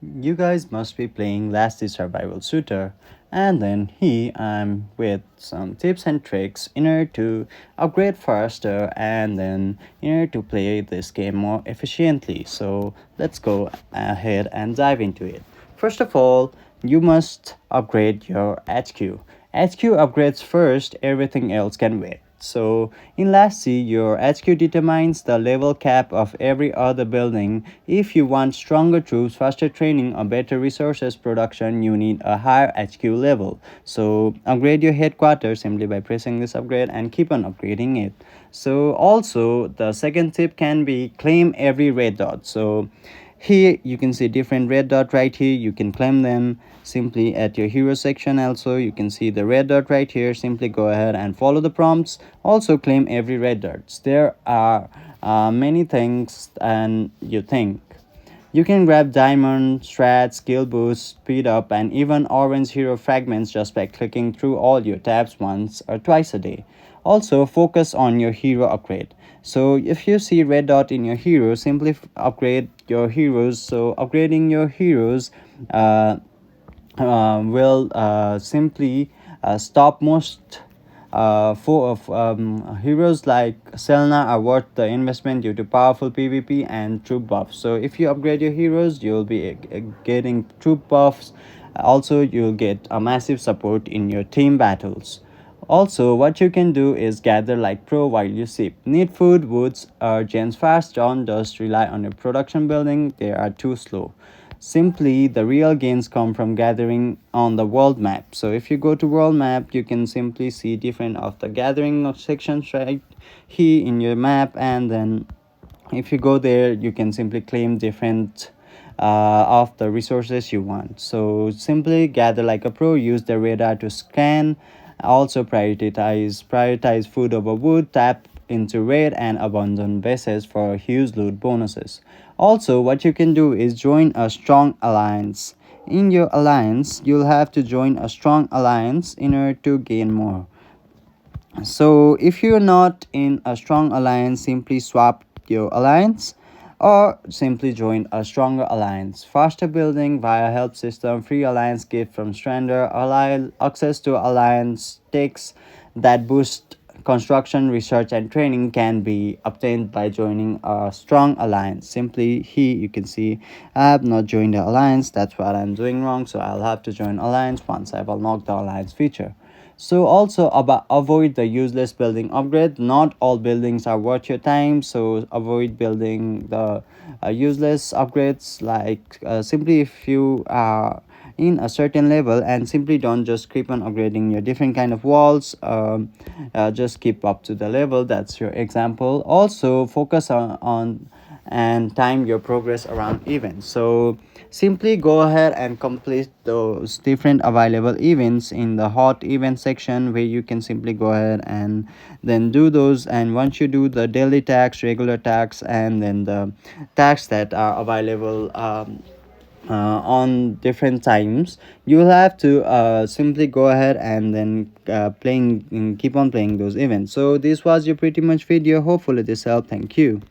You guys must be playing Lasty Survival Shooter, and then I'm with some tips and tricks in order to upgrade faster and then in order to play this game more efficiently. So let's go ahead and dive into it. First of all, you must upgrade your HQ. HQ upgrades first, everything else can wait. So in Last C, your HQ determines the level cap of every other building. If you want stronger troops, faster training, or better resources production, you need a higher HQ level. So upgrade your headquarters simply by pressing this upgrade and keep on upgrading it. So also the second tip can be claim every red dot. So here you can see different red dot right here. You can claim them simply at your hero section. Also you can see the red dot right here. Simply go ahead and follow the prompts. Also claim every red dots. There are many things and you think you can grab diamond, strat, skill boost, speed up, and even orange hero fragments just by clicking through all your tabs once or twice a day. Also, focus on your hero upgrade. So, if you see red dot in your hero, simply upgrade your heroes. So, upgrading your heroes uh, will simply stop most heroes like Selena are worth the investment due to powerful PvP and troop buffs. So if you upgrade your heroes, you'll be getting troop buffs. Also, you'll get a massive support in your team battles. Also, what you can do is gather like pro while you sip. Need food, woods, or gens fast. Don't just rely on your production building, they are too slow. Simply, the real gains come from gathering on the world map. So if you go to world map, you can simply see different of the gathering of sections right here in your map, and then if you go there, you can simply claim different of the resources you want. So simply gather like a pro, use the radar to scan. Also prioritize food over wood, tap into raid and abandon bases for huge loot bonuses. Also, what you can do is join a strong alliance. In your alliance, you'll have to join a strong alliance in order to gain more. So if you're not in a strong alliance, simply swap your alliance or simply join a stronger alliance. Faster building via help system, free alliance gift from Strander, access to alliance takes that boost construction, research, and training can be obtained by joining a strong alliance. Simply here you can see I have not joined the alliance. That's what I'm doing wrong. So I'll have to join alliance once I've unlocked the alliance feature. So also about avoid the useless building upgrade. Not all buildings are worth your time, so avoid building the useless upgrades. Like simply if you are in a certain level and simply don't just keep on upgrading your different kind of walls, just keep up to the level. That's your example. Also focus on and time your progress around events. So simply go ahead and complete those different available events in the hot event section, where you can simply go ahead and then do those. And once you do the daily tax, regular tax, and then the tax that are available on different times, you'll have to simply go ahead and then keep on playing those events. So this was your pretty much video. Hopefully this helped. Thank you.